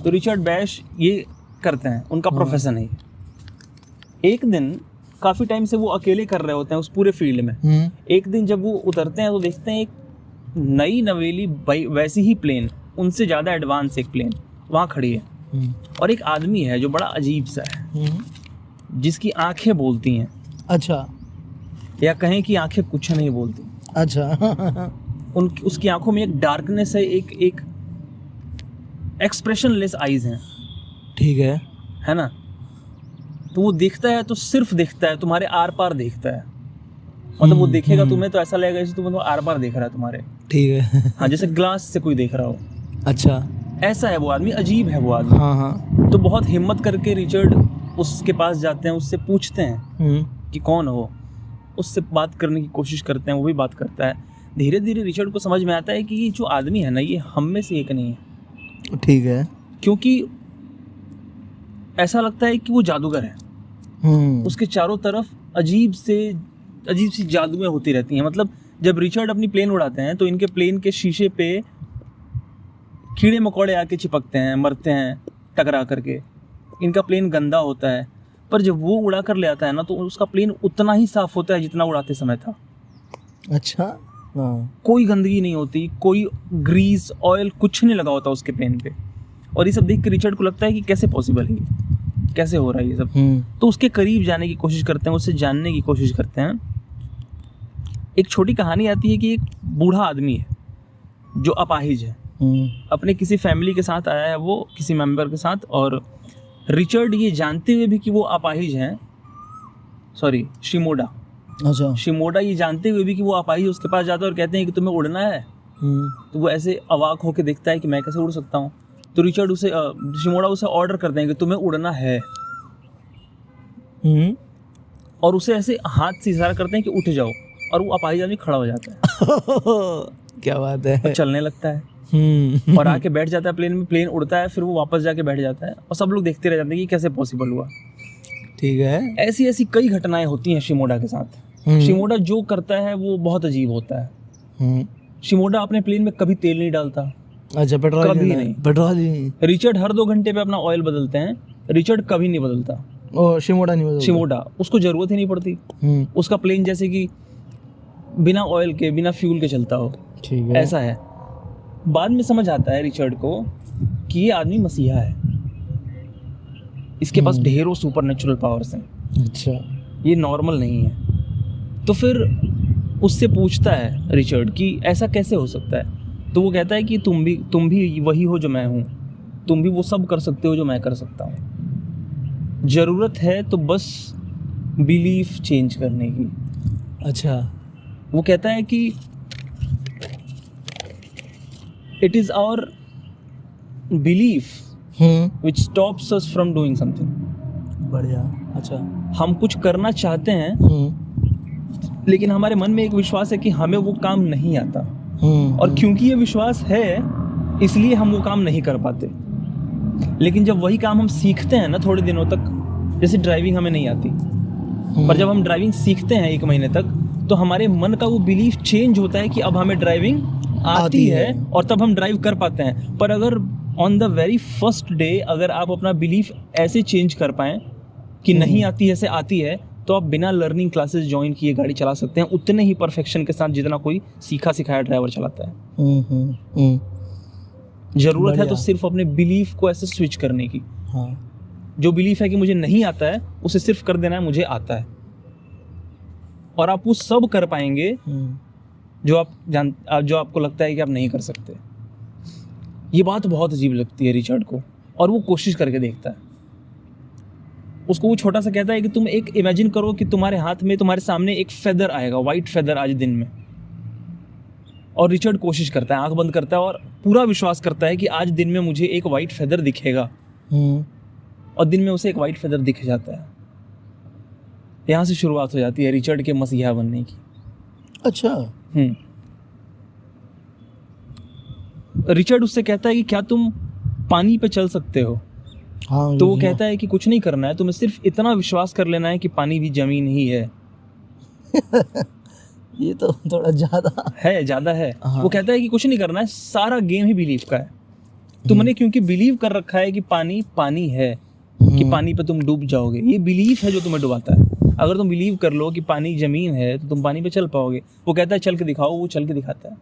तो रिचर्ड बैश ये करते हैं, उनका प्रोफेशन है। एक दिन काफ़ी टाइम से वो अकेले कर रहे होते हैं उस पूरे फील्ड में। एक दिन जब वो उतरते हैं तो देखते हैं एक नई नवेली वैसी ही प्लेन, उनसे ज़्यादा एडवांस एक प्लेन वहाँ खड़ी है, और एक आदमी है जो बड़ा अजीब सा है, जिसकी आंखें बोलती हैं। अच्छा। या कहें कि आंखें कुछ नहीं बोलती। अच्छा। उसकी आंखों में एक डार्कनेस है, एक एक्सप्रेशनलेस आईज हैं। ठीक है ना। तो वो देखता है तो सिर्फ देखता है, तुम्हारे आर पार देखता है। मतलब वो देखेगा तुम्हें तो ऐसा लगेगा जैसे तुम आर पार देख रहा है तुम्हारे। ठीक है। हाँ, जैसे ग्लास से कोई देख रहा हो। अच्छा। ऐसा है वो आदमी, अजीब है वो आदमी। हाँ हाँ। तो बहुत हिम्मत करके रिचर्ड उसके पास जाते हैं, उससे पूछते हैं कि कौन हो। उससे बात करने की कोशिश करते हैं, वो भी बात करता है। धीरे धीरे रिचर्ड को समझ में आता है कि ये जो आदमी है ना, ये हम में से एक नहीं है। ठीक है। क्योंकि ऐसा लगता है कि वो जादूगर है। उसके चारों तरफ अजीब सी जादुएं होती रहती हैं। मतलब जब रिचर्ड अपनी प्लेन उड़ाते हैं तो इनके प्लेन के शीशे पे कीड़े मकोड़े आके चिपकते हैं, मरते हैं टकरा करके। इनका प्लेन गंदा होता है, पर जब वो उड़ा कर ले आता है ना तो उसका प्लेन उतना ही साफ होता है जितना उड़ाते समय था। अच्छा। हाँ। कोई गंदगी नहीं होती, कोई ग्रीस ऑयल कुछ नहीं लगा होता उसके प्लेन पे। और ये सब देख के रिचर्ड को लगता है कि कैसे पॉसिबल है, कैसे हो रहा है ये सब। तो उसके करीब जाने की कोशिश करते हैं, उससे जानने की कोशिश करते हैं। एक छोटी कहानी आती है कि एक बूढ़ा आदमी है जो अपाहिज है, अपने किसी फैमिली के साथ आया है, वो किसी मेंबर के साथ। और रिचर्ड ये जानते हुए भी कि वो अपाहिज हैं, सॉरी शिमोडा। अच्छा। शिमोडा ये जानते हुए भी कि वो अपाहिज, उसके पास जाता है और कहते हैं कि तुम्हें उड़ना है। तो वो ऐसे अवाक होकर देखता है कि मैं कैसे उड़ सकता हूँ। तो रिचर्ड शिमोडा उसे ऑर्डर करते हैं कि तुम्हें उड़ना है। और उसे ऐसे हाथ से इशारा करते हैं कि उठ जाओ, और वो अपाहिज आदमी खड़ा हो जाता है। क्या बात है। चलने लगता है और आके बैठ जाता है प्लेन में। प्लेन उड़ता है, फिर वो वापस जाके बैठ जाता है, और सब लोग देखते रह जाते हैं कि कैसे पॉसिबल हुआ। ठीक है। ऐसी कई घटनाएं होती हैं शिमोडा के साथ। शिमोडा जो करता है वो बहुत अजीब होता है। शिमोडा अपने प्लेन में कभी तेल नहीं डालता। अच्छा, पेट्रोल कभी नहीं। पेट्रोल नहीं। रिचर्ड हर 2 घंटे पे अपना ऑयल बदलते हैं, रिचर्ड कभी नहीं बदलता। और शिमोडा नहीं बदलता। शिमोडा, उसको जरूरत ही नहीं पड़ती। उसका प्लेन जैसे कि बिना ऑयल के, बिना फ्यूल के चलता हो। ठीक है। ऐसा है। बाद में समझ आता है रिचर्ड को कि ये आदमी मसीहा है, इसके पास ढेरों सुपरनेचुरल पावर्स हैं। अच्छा। ये नॉर्मल नहीं है। तो फिर उससे पूछता है रिचर्ड कि ऐसा कैसे हो सकता है। तो वो कहता है कि तुम भी वही हो जो मैं हूँ, तुम भी वो सब कर सकते हो जो मैं कर सकता हूँ। ज़रूरत है तो बस बिलीफ चेंज करने की। अच्छा। वो कहता है कि it is our belief which stops us from doing something. बढ़िया. अच्छा. हम कुछ करना चाहते हैं लेकिन हमारे मन में एक विश्वास है कि हमें वो काम नहीं आता, और क्योंकि ये विश्वास है इसलिए हम वो काम नहीं कर पाते. लेकिन जब वही काम हम सीखते हैं ना थोड़े दिनों तक, जैसे ड्राइविंग हमें नहीं आती, पर जब हम ड्राइविंग सीखते हैं 1 महीने तक, तो हमारे मन का वो बिलीफ चेंज होता है कि अब हमें ड्राइविंग आती है, और तब हम ड्राइव कर पाते हैं. पर अगर on the very first day अगर आप अपना बिलीफ ऐसे चेंज कर पाएं कि नहीं आती है से आती है, तो आप बिना लर्निंग क्लासेस ज्वाइन किए गाड़ी चला सकते हैं उतने ही परफेक्शन के साथ जितना कोई सीखा सिखाया ड्राइवर चलाता है. जरूरत है तो सिर्फ अपने बिलीफ को ऐसे स्विच करने की. जो बिलीफ है कि मुझे नहीं आता है उसे सिर्फ कर देना है मुझे आता है, और आप वो सब कर पाएंगे जो आपको लगता है कि आप नहीं कर सकते. ये बात बहुत अजीब लगती है रिचर्ड को, और वो कोशिश करके देखता है. उसको वो छोटा सा कहता है कि तुम एक इमेजिन करो कि तुम्हारे हाथ में तुम्हारे सामने एक फेदर आएगा, वाइट फेदर आज दिन में. और रिचर्ड कोशिश करता है, आंख बंद करता है और पूरा विश्वास करता है कि आज दिन में मुझे एक वाइट फेदर दिखेगा. और दिन में उसे एक वाइट फेदर दिख जाता है. यहाँ से शुरुआत हो जाती है रिचर्ड के मसीहा बनने की. अच्छा. रिचर्ड उससे कहता है कि क्या तुम पानी पे चल सकते हो? तो वो कहता है कि कुछ नहीं करना है, तुम्हें सिर्फ इतना विश्वास कर लेना है कि पानी भी जमीन ही है. ये तो थोड़ा ज़्यादा है. वो कहता है कि कुछ नहीं करना है, सारा गेम ही बिलीव का है. तुमने क्योंकि बिलीव कर रखा है कि पानी पानी है, कि पानी पे तुम डूब जाओगे, ये बिलीफ है जो तुम्हें डुबाता है. अगर तुम बिलीव कर लो कि पानी जमीन है तो तुम पानी पे चल पाओगे. वो कहता है चल के दिखाओ, वो चल के दिखाता है,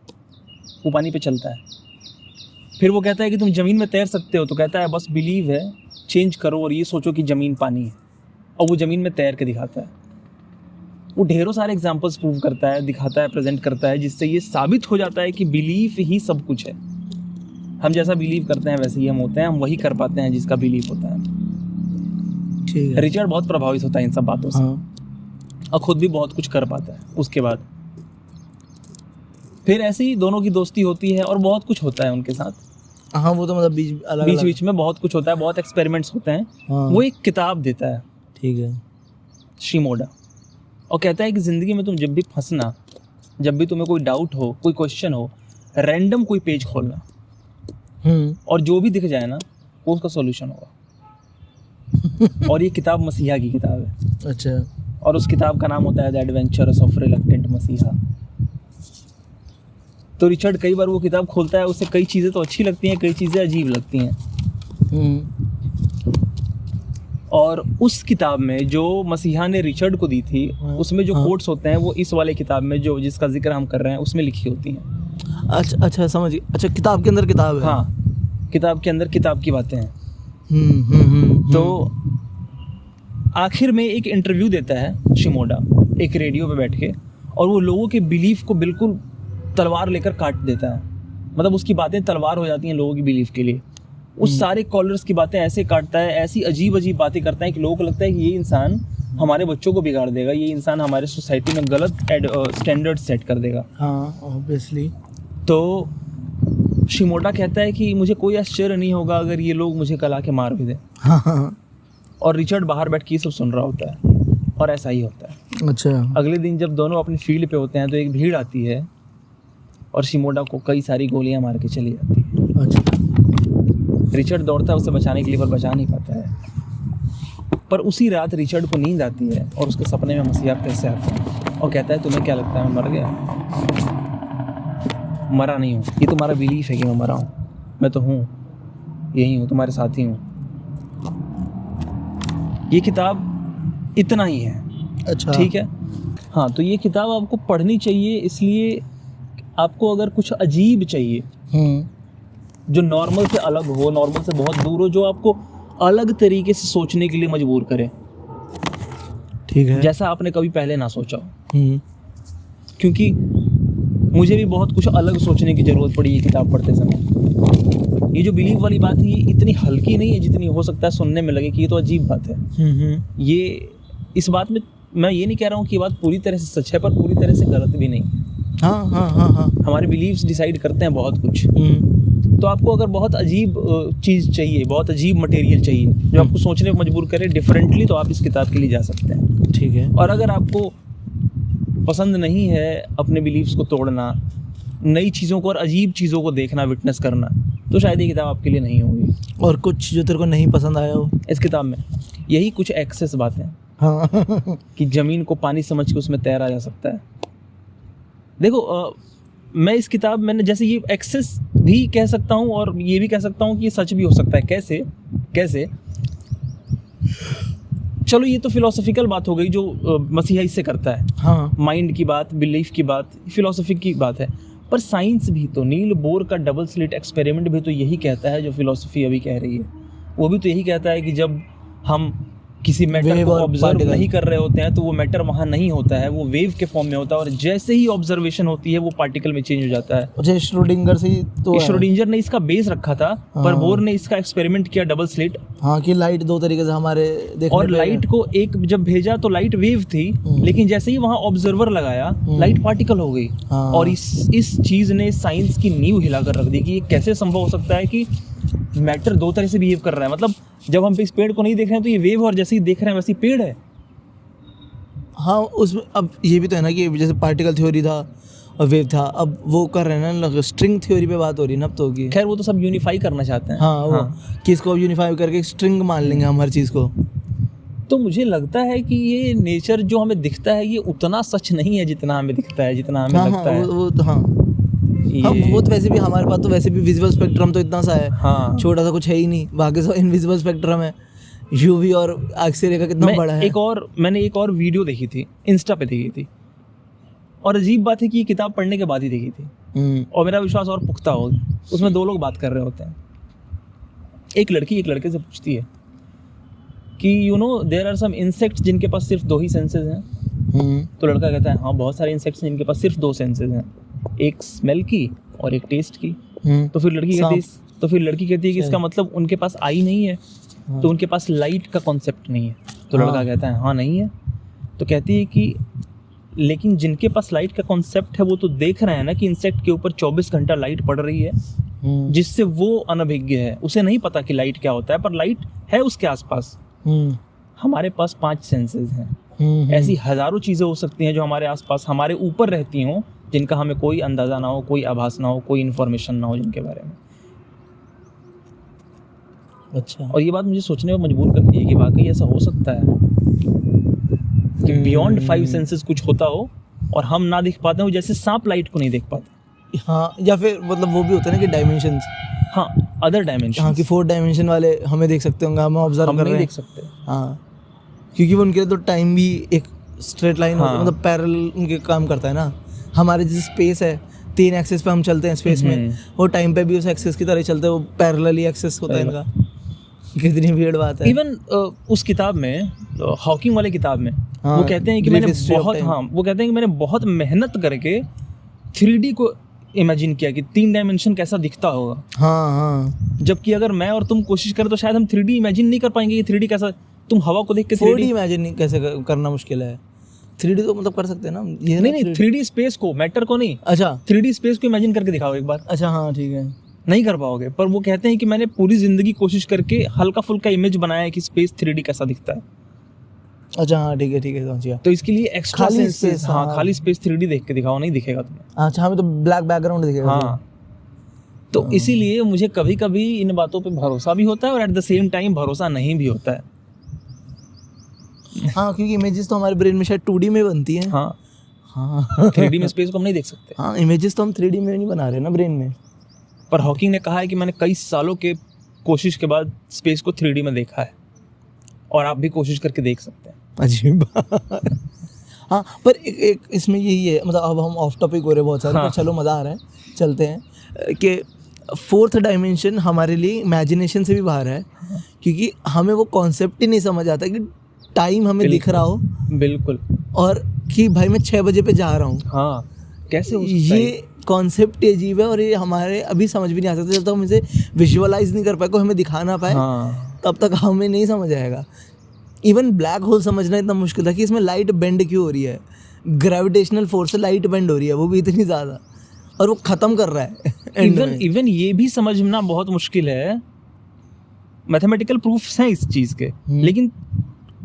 वो पानी पे चलता है. फिर वो कहता है कि तुम ज़मीन में तैर सकते हो, तो कहता है बस बिलीव है, चेंज करो और ये सोचो कि ज़मीन पानी है, और वो ज़मीन में तैर के दिखाता है. वो ढेरों सारे एग्जाम्पल्स प्रूव करता है, दिखाता है, प्रेजेंट करता है, जिससे ये साबित हो जाता है कि बिलीफ ही सब कुछ है. हम जैसा बिलीव करते हैं वैसे ही हम होते हैं, हम वही कर पाते हैं जिसका बिलीफ होता है. रिचर्ड बहुत प्रभावित होता है इन सब बातों से, और खुद भी बहुत कुछ कर पाता है उसके बाद. फिर ऐसे ही दोनों की दोस्ती होती है और बहुत कुछ होता है उनके साथ. वो तो मतलब बीच में बहुत कुछ होता है, बहुत एक्सपेरिमेंट्स होते हैं. वो एक किताब देता है, ठीक है, शिमोडा, और कहता है कि ज़िंदगी में तुम जब भी फंसना, जब भी तुम्हें कोई डाउट हो, कोई क्वेश्चन हो, रैंडम कोई पेज खोलना, और जो भी दिख जाए ना वो उसका सॉल्यूशन होगा. और ये किताब मसीहा की किताब है. अच्छा. और उस किताब का नाम होता है द एडवेंचर्स ऑफ रिलक्टेंट मसीहा. तो रिचर्ड कई बार वो किताब खोलता है, उसे कई चीज़ें तो अच्छी लगती हैं, कई चीज़ें अजीब लगती हैं. और उस किताब में जो मसीहा ने रिचर्ड को दी थी, उसमें जो कोट्स होते हैं वो इस वाले किताब में जो जिसका जिक्र हम कर रहे हैं उसमें लिखी होती हैं. अच्छा समझ गया. अच्छा, किताब के अंदर किताब है. हाँ, किताब के अंदर किताब की बातें हैं. तो आखिर में एक इंटरव्यू देता है शिमोडा एक रेडियो पे बैठ के, और वो लोगों के बिलीफ को बिल्कुल तलवार लेकर काट देता है. मतलब उसकी बातें तलवार हो जाती हैं लोगों की बिलीफ के लिए. उस सारे कॉलर्स की बातें ऐसे काटता है, ऐसी अजीब अजीब बातें करता है कि लोगों को लगता है कि ये इंसान हमारे बच्चों को बिगाड़ देगा, ये इंसान हमारे सोसाइटी में गलत स्टैंडर्ड सेट कर देगा. हाँ, ऑब्वियसली. तो शिमोडा कहता है कि मुझे कोई आश्चर्य नहीं होगा अगर ये लोग मुझे कल आके मार भी दें. और रिचर्ड बाहर बैठ के ये सब सुन रहा होता है, और ऐसा ही होता है. अच्छा. अगले दिन जब दोनों अपनी फील्ड पे होते हैं तो एक भीड़ आती है और शिमोडा को कई सारी गोलियां मार के चली जाती है. अच्छा. रिचर्ड दौड़ता है उसे बचाने के लिए, पर बचा नहीं पाता है. पर उसी रात रिचर्ड को नींद आती है और उसके सपने में मसीहा फिर से आता है और कहता है तुम्हें क्या लगता है मैं मर गया? मरा नहीं हूँ, ये तुम्हारा बिलीफ है कि मैं मरा हूँ. मैं तो हूँ, यही हूँ, तुम्हारे साथ ही हूँ. ये किताब इतना ही है. अच्छा. ठीक है. हाँ, तो ये किताब आपको पढ़नी चाहिए. इसलिए आपको अगर कुछ अजीब चाहिए जो नॉर्मल से अलग हो, नॉर्मल से बहुत दूर हो, जो आपको अलग तरीके से सोचने के लिए मजबूर करे, ठीक है, जैसा आपने कभी पहले ना सोचा हो. क्योंकि मुझे भी बहुत कुछ अलग सोचने की ज़रूरत पड़ी ये किताब पढ़ते समय. ये जो बिलीव वाली बात है ये इतनी हल्की नहीं है जितनी हो सकता है सुनने में लगे कि ये तो अजीब बात है. ये इस बात में मैं ये नहीं कह रहा हूँ कि ये बात पूरी तरह से सच है, पर पूरी तरह से गलत भी नहीं. हाँ. हमारे बिलीव्स डिसाइड करते हैं बहुत कुछ. तो आपको अगर बहुत अजीब चीज़ चाहिए, बहुत अजीब मटेरियल चाहिए जो आपको सोचने को मजबूर करे डिफरेंटली, तो आप इस किताब के लिए जा सकते हैं। ठीक है। और अगर आपको पसंद नहीं है अपने बिलीव्स को तोड़ना, नई चीज़ों को और अजीब चीज़ों को देखना, विटनेस करना, तो शायद ये किताब आपके लिए नहीं होगी। और कुछ जो तेरे को नहीं पसंद आया हो इस किताब में यही कुछ एक्सेस बातें हाँ कि ज़मीन को पानी समझ के उसमें तैरा जा सकता है। देखो मैं इस किताब मैंने जैसे ये एक्सेस भी कह सकता हूँ और ये भी कह सकता हूँ कि ये सच भी हो सकता है। कैसे कैसे चलो ये तो फिलोसफिकल बात हो गई जो मसीहा इससे करता है। हाँ माइंड की बात, बिलीफ की बात, फिलोसफी की बात है। पर साइंस भी तो, नील बोर का डबल स्लिट एक्सपेरिमेंट भी तो यही कहता है जो फिलोसफी अभी कह रही है। वो भी तो यही कहता है कि जब हम किसी मैटर Wave को और ऑब्जर्व particle। नहीं कर रहे होते हैं तो वो मैटर वहाँ नहीं होता है, वो वेव के फॉर्म में होता है, और जैसे ही ऑब्जर्वेशन होती है वो पार्टिकल में चेंज हो जाता है। मुझे श्रोडिंगर से ही तो है। श्रोडिंगर ने इसका बेस रखा था, पर हाँ। बोर ने इसका एक्सपेरिमेंट किया डबल स्लिट, हाँ कि लाइट दो तरीके से हमारे देखने और पे लाइट को एक जब भेजा तो लाइट वेव थी, लेकिन जैसे ही वहाँ ऑब्जर्वर लगाया लाइट पार्टिकल हो गई। हाँ। और इस चीज़ ने साइंस की नींव हिलाकर रख दी कि ये कैसे संभव हो सकता है कि मैटर दो तरह से बिहेव कर रहा है। मतलब जब हम इस पेड़ को नहीं देख रहे हैं तो ये वेव, और जैसे ही देख रहे हैं वैसे ही पेड़ है। हाँ उसमें अब ये भी तो है ना कि जैसे पार्टिकल थ्योरी था और वेव था, अब वो कर रहे हैं ना स्ट्रिंग थ्योरी पे बात हो रही है ना अब तो होगी। खैर वो तो सब यूनिफाई करना चाहते हैं। हाँ कि इसको यूनिफाई करके स्ट्रिंग मान लेंगे हम हर चीज़ को। तो मुझे लगता है कि ये नेचर जो हमें दिखता है ये उतना सच नहीं है जितना हमें दिखता है, जितना हमें हाँ लगता है। वो तो हाँ हाँ ये वो तो वैसे भी हमारे पास तो वैसे भी विजुअल स्पेक्ट्रम तो इतना सा है, हाँ। छोटा सा कुछ है ही नहीं, बाकी सब इनविजिबल स्पेक्ट्रम है। यूवी और एक्सरे का कितना बड़ा है। मैंने एक और वीडियो देखी थी, इंस्टा पे देखी थी, और अजीब बात है कि ये किताब पढ़ने के बाद ही देखी थी, और मेरा विश्वास और पुख्ता हो। उसमें दो लोग बात कर रहे होते हैं। एक लड़की एक लड़के से पूछती है कि you know there are some insects जिनके पास सिर्फ दो ही सेंसेस हैं। तो लड़का कहता है हाँ बहुत सारे इंसेक्ट्स हैं जिनके पास सिर्फ दो सेंसेस हैं, एक स्मेल की और एक टेस्ट की। तो फिर लड़की कहती है कि इसका मतलब उनके पास आई नहीं है, तो उनके पास लाइट का कॉन्सेप्ट नहीं है। तो लड़का कहता है हाँ नहीं है। तो कहती है कि लेकिन जिनके पास लाइट का कॉन्सेप्ट है वो तो देख रहे हैं ना कि इंसेक्ट के ऊपर 24 घंटा लाइट पड़ रही है, जिससे वो अनभिज्ञ है, उसे नहीं पता कि लाइट क्या होता है, पर लाइट है उसके आसपास। हमारे पास 5 सेंसेस हैं। ऐसी हजारों चीज़ें हो सकती हैं जो हमारे आसपास हमारे ऊपर रहती हों, जिनका हमें कोई अंदाज़ा ना हो, कोई आभास ना हो, कोई इन्फॉर्मेशन ना हो जिनके बारे में। अच्छा। और ये बात मुझे सोचने में मजबूर करती है कि वाकई ऐसा हो सकता है कि बियॉन्ड 5 सेंसेस कुछ होता हो और हम ना देख पाते हो, जैसे सांप लाइट को नहीं देख पाते। हाँ या फिर मतलब वो भी होता है ना कि डायमेंशंस, हाँ अदर डायमेंशन, हाँ कि 4 डायमेंशन वाले हमें देख सकते होंगे, हम ऑब्जर्व कर रहे हैं, देख सकते हैं। हाँ क्योंकि वो उनके लिए तो टाइम भी एक स्ट्रेट लाइन हाँ। मतलब पैरेलल उनके काम करता है ना। हमारे जैसे स्पेस है 3 एक्सेस पे हम चलते हैं स्पेस में, वो टाइम पे भी उस एक्सेस की तरह चलते हैं, वो पैरेलली एक्सेस होता है इनका। कितनी वियर्ड बात है। इवन उस किताब में, हॉकिंग वाले किताब में, हाँ, वो कहते हैं कि Brief मैंने History of बहुत Time। वो कहते हैं कि मैंने बहुत मेहनत करके 3D को इमेजिन किया कि 3 डायमेंशन कैसा दिखता होगा। हाँ जबकि अगर मैं और तुम कोशिश करें तो शायद हम 3D इमेजिन नहीं कर पाएंगे कि 3D कैसा। तुम हवा को देख के 4D इमेजिन कैसे करना मुश्किल है, 3D तो मतलब कर सकते हैं ना ये। नहीं 3D स्पेस को, मैटर को नहीं। अच्छा 3D स्पेस को इमेजिन करके दिखाओ एक बार। अच्छा हाँ ठीक है। नहीं कर पाओगे, पर वो कहते हैं कि मैंने पूरी जिंदगी कोशिश करके हल्का फुल्का इमेज बनाया है कि स्पेस 3D कैसा दिखता है। अच्छा हाँ ठीक है समझ गया। तो इसके लिए एक्स्ट्रा खाली सेंसेस, space, हाँ हाँ। खाली स्पेस 3D देख के दिखाओ, नहीं दिखेगा तुम्हें। अच्छा हमें तो ब्लैक बैकग्राउंड दिखेगा। हाँ तो इसीलिए मुझे कभी कभी इन बातों पे भरोसा भी होता है और एट द सेम टाइम भरोसा नहीं भी होता है। हाँ क्योंकि इमेजेस तो हमारे ब्रेन में शायद 2D में बनती हैं। हाँ हाँ 3D में स्पेस को हम नहीं देख सकते। हाँ इमेजेस तो हम 3D में नहीं बना रहे ना ब्रेन में। पर हॉकिंग ने कहा है कि मैंने कई सालों के कोशिश के बाद स्पेस को 3D में देखा है, और आप भी कोशिश करके देख सकते हैं। अजीब बात। हाँ पर एक इसमें यही है, मतलब अब हम ऑफ टॉपिक हो रहे बहुत सारे, पर चलो मज़ा आ रहा है, चलते हैं कि 4th डायमेंशन हमारे लिए इमेजिनेशन से भी बाहर है, क्योंकि हमें वो कॉन्सेप्ट ही नहीं समझ आता कि टाइम हमें दिख रहा हो बिल्कुल, और कि भाई मैं 6 बजे पे जा रहा हूँ। हाँ कैसे हो सकता है? ये कॉन्सेप्ट अजीब है, और ये हमारे अभी समझ भी नहीं आ सकता जब तक हम इसे विजुअलाइज नहीं कर पाए, कोई हमें दिखा ना पाए, हाँ तब तक हमें नहीं समझ आएगा। इवन ब्लैक होल समझना इतना मुश्किल था कि इसमें लाइट बेंड क्यों हो रही है, ग्रेविटेशनल फोर्स से लाइट बेंड हो रही है, वो भी इतनी ज़्यादा। और वो ख़त्म कर रहा है end में। इवन ये भी समझना बहुत मुश्किल है, मैथमेटिकल प्रूफ्स हैं इस चीज़ के, लेकिन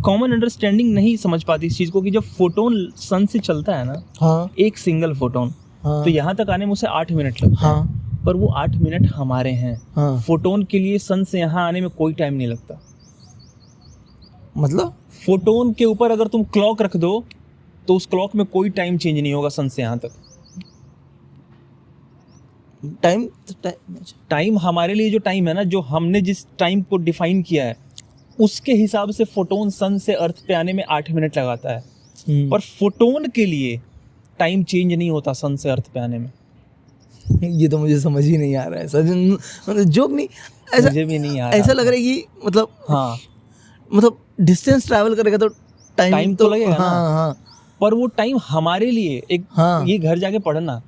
कॉमन अंडरस्टैंडिंग नहीं समझ पाती इस चीज़ को कि जब फोटोन सन से चलता है ना, हाँ एक सिंगल फोटोन, हाँ तो यहाँ तक आने में उसे 8 मिनट लगते हैं, हाँ पर वो 8 मिनट हमारे हैं। हाँ। फोटोन के लिए सन से यहाँ आने में कोई टाइम नहीं लगता। मतलब फोटोन के ऊपर अगर तुम क्लॉक रख दो तो उस क्लॉक में कोई टाइम चेंज नहीं होगा सन से यहाँ तक। टाइम हमारे लिए जो टाइम है ना, जो हमने जिस टाइम को डिफाइन किया है, उसके हिसाब से फोटोन सन से अर्थ पे आने में 8 मिनट लगाता है, पर फोटोन के लिए टाइम चेंज नहीं होता सन से अर्थ पे आने में। ये तो मुझे समझ ही नहीं आ रहा है सर, जोक नहीं, ऐसा मुझे भी नहीं आ रहा, ऐसा लग रहा है कि मतलब हाँ, मतलब डिस्टेंस ट्रैवल करेगा तो टाइम तो लगेगा ना। हाँ हाँ पर वो टाइम हमारे लिए एक, हाँ। ये घर जाके पढ़ना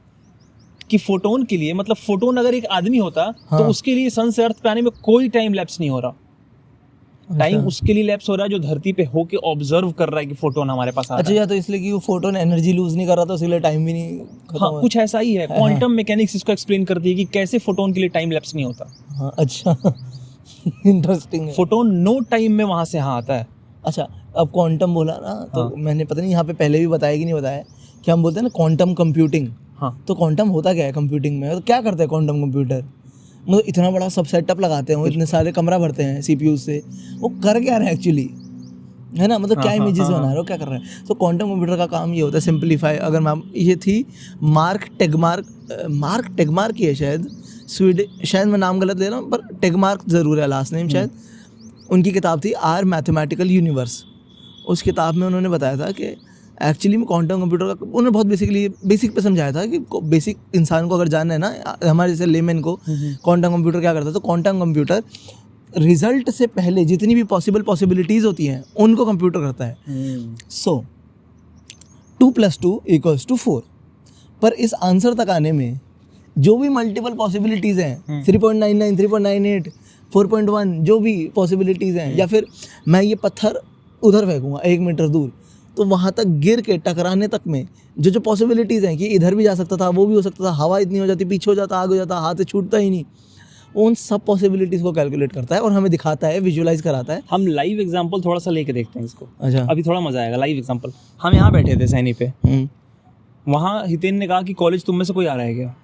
कि फोटोन के लिए, मतलब फोटोन अगर एक आदमी होता हाँ। तो उसके लिए सन से अर्थ पे आने में कोई टाइम लैप्स नहीं हो रहा। टाइम उसके लिए लैप्स हो रहा है जो धरती पे होके ऑब्जर्व कर रहा है कि फोटोन हमारे पास आ अच्छा, रहा है। या तो इसलिए कि वो फोटोन एनर्जी लूज नहीं कर रहा था, इसलिए टाइम भी नहीं खत्म हाँ, हुआ। कुछ ऐसा ही है। क्वांटम मैकेनिक्स इसको एक्सप्लेन करती है कि कैसे फोटोन के लिए टाइम लैप्स नहीं होता। हाँ, अच्छा इंटरेस्टिंग है। फोटोन नो टाइम में वहां से यहाँ आता है। अच्छा, अब क्वांटम बोला ना, तो हाँ। मैंने पता नहीं यहाँ पे पहले भी बताया कि नहीं बताया कि हम बोलते हैं ना क्वांटम कंप्यूटिंग। हाँ, तो क्वांटम होता क्या है कंप्यूटिंग में, तो क्या करते हैं क्वांटम कंप्यूटर? मतलब इतना बड़ा सब सेटअप लगाते हैं, वो इतने सारे कमरा भरते हैं सीपीयू से, वो कर क्या रहे हैं एक्चुअली, है ना? मतलब क्या हाँ, इमेजेस हाँ, बना रहे हो, क्या कर रहे हैं? तो क्वांटम कंप्यूटर का काम ये होता है सिंपलीफाई। अगर मैं, ये थी मार्क टेगमार्क की है शायद, शायद मैं नाम गलत ले रहा हूँ, पर टेगमार्क ज़रूर है लास्ट नेम शायद। उनकी किताब थी आर मैथमेटिकल यूनिवर्स। उस किताब में उन्होंने बताया था कि एक्चुअली में क्वांटम कंप्यूटर का उन्होंने बहुत बेसिक पे समझाया था कि बेसिक इंसान को अगर जानना है ना, हमारे जैसे लेमैन को, क्वांटम कंप्यूटर क्या करता है। तो क्वांटम कंप्यूटर रिजल्ट से पहले जितनी भी पॉसिबिलिटीज़ होती हैं उनको कंप्यूटर करता है। सो 2 + 2 = 4, पर इस आंसर तक आने में जो भी मल्टीपल पॉसिबिलिटीज़ हैं, 3.99, 3.98, 4.1, जो भी पॉसिबिलिटीज़ हैं, या फिर मैं ये पत्थर उधर फेंकूंगा 1 मीटर दूर, तो वहाँ तक गिर के टकराने तक में जो पॉसिबिलिटीज़ हैं कि इधर भी जा सकता था, वो भी हो सकता था, हवा इतनी हो जाती, पीछे हो जाता, आगे हो जाता, हाथ से छूटता ही नहीं, उन सब पॉसिबिलिटीज़ को कैलकुलेट करता है और हमें दिखाता है, विजुअलाइज कराता है। हम लाइव एग्जांपल थोड़ा सा लेके देखते हैं इसको। अच्छा, अभी थोड़ा मजा आएगा। लाइव एग्जांपल, हम यहाँ बैठे थे सैनी पे, वहाँ हितेन ने कहा कि कॉलेज तुम में से कोई आ रहा है क्या?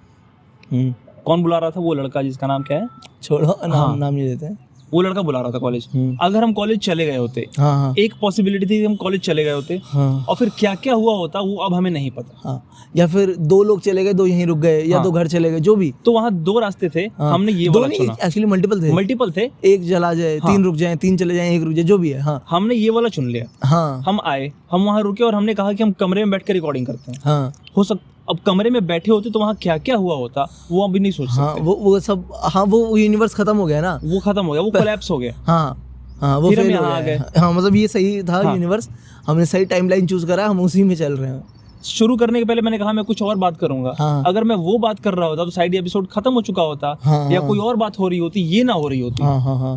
कौन बुला रहा था? वो लड़का जिसका नाम क्या है, छोड़ो, नाम नहीं लेते हैं। वो लड़का बुला रहा था कॉलेज। अगर हम कॉलेज चले गए होते, हाँ हाँ एक पॉसिबिलिटी थी कि हम कॉलेज चले गए होते, हाँ और फिर क्या क्या हुआ होता वो अब हमें नहीं पता। हाँ, या फिर 2 लोग चले गए, 2 यहीं रुक गए, या हाँ। 2 घर चले गए, जो भी। तो वहाँ 2 रास्ते थे, हाँ। हमने ये 2 वाला नहीं, चुना। एक्चुअली मल्टीपल थे, एक चला जाए, हाँ। 3 रुक जाए, 3 चले जाए, 1 रुक जाए, जो भी है। हाँ, हमने ये वाला चुन लिया। हाँ हम आए, हम वहाँ रुके और हमने कहा कि हम कमरे में बैठ कर रिकॉर्डिंग करते हैं। हाँ हो सकता अब कमरे में बैठे होते तो वहाँ क्या क्या हुआ होता वो अभी नहीं सोच हाँ, सकते। वो सब, हाँ, वो यूनिवर्स खत्म हो गया ना, वो खत्म हो गया, वो कोलैप्स हो गया। हाँ हाँ, वो फिर हम फेल हो यहाँ आ गया गए। है। हाँ, मतलब ये सही था हाँ। यूनिवर्स, हमने सही टाइमलाइन चूज करा, हम उसी में चल रहे हैं। शुरू करने के पहले मैंने कहा मैं कुछ और बात करूंगा। हाँ। अगर मैं वो बात कर रहा होता तो शायद एपिसोड खत्म हो चुका होता, हाँ, या हाँ। कोई और बात हो रही होती, ये ना हो रही होती। हाँ हाँ हाँ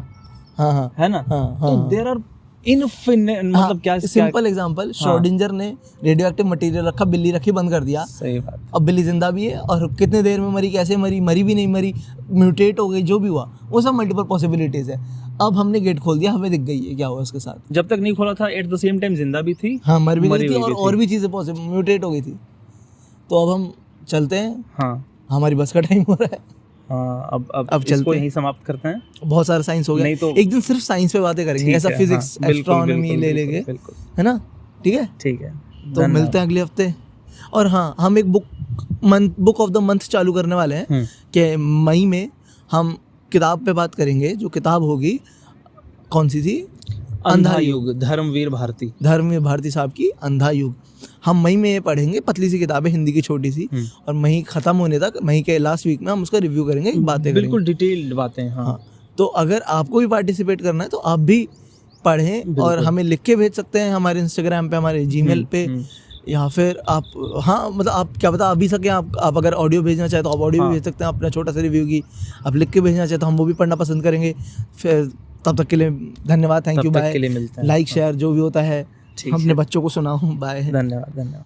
हाँ हाँ है ना? हाँ, तो हाँ। देयर आर इनफिनिट, मतलब क्या सिंपल एग्जांपल, श्रोडिंगर ने रेडियोएक्टिव मटेरियल रखा, बिल्ली रखी, बंद कर दिया। सही बात। अब बिल्ली जिंदा भी है, और कितने देर में मरी, कैसे मरी, मरी भी नहीं मरी, म्यूटेट हो गई, जो भी हुआ, वो सब मल्टीपल पॉसिबिलिटीज है। अब हमने गेट खोल दिया, हमें दिख गई है क्या हुआ उसके साथ। जब तक नहीं खोला था एट द सेम टाइम जिंदा भी थी, हाँ, मर भी मरी गई थी, हुई भी और थी। भी चीज़ें पॉसिबल म्यूटेट हो गई थी। तो अब हम चलते हैं, हाँ हमारी बस का टाइम हो रहा है। हाँ, अब चलते इसको हैं। यहीं समाप्त करते हैं। बहुत सारा साइंस हो गया, नहीं तो एक दिन सिर्फ साइंस पे बातें करेंगे, ठीक ऐसा है, फिजिक्स, हाँ, बिल्कुल, एस्ट्रोनॉमी बिल्कुल, ले बिल्कुल, लेंगे, बिल्कुल। है ना? ठीक है, ठीक है, तो मिलते हैं अगले हफ्ते। और हाँ, हम एक बुक ऑफ द मंथ चालू करने वाले हैं कि मई में हम किताब पे बात करेंगे। जो किताब होगी, कौन सी थी? अंधा युग, धर्मवीर भारती साहब की अंधा युग। हम मई में ये पढ़ेंगे, पतली सी किताब है, हिंदी की, छोटी सी, और मई खत्म होने तक, मई के लास्ट वीक में हम उसका रिव्यू करेंगे, बातें करेंगे, बिल्कुल डिटेल्ड बातें। हाँ। तो अगर आपको भी पार्टिसिपेट करना है तो आप भी पढ़ें, और हमें लिख के भेज सकते हैं हमारे इंस्टाग्राम पे, हमारे जीमेल पे, या फिर आप, हाँ, मतलब आप क्या पता, आप भी सकें, आप अगर ऑडियो भेजना चाहे तो आप ऑडियो भी भेज सकते हैं अपना छोटा सा रिव्यू की। आप लिख के भेजना चाहे तो हम वो भी पढ़ना पसंद करेंगे। फिर तब तक के लिए धन्यवाद, thank you, bye. Like share जो भी होता है, अपने बच्चों को सुनाओ, बाय। धन्यवाद।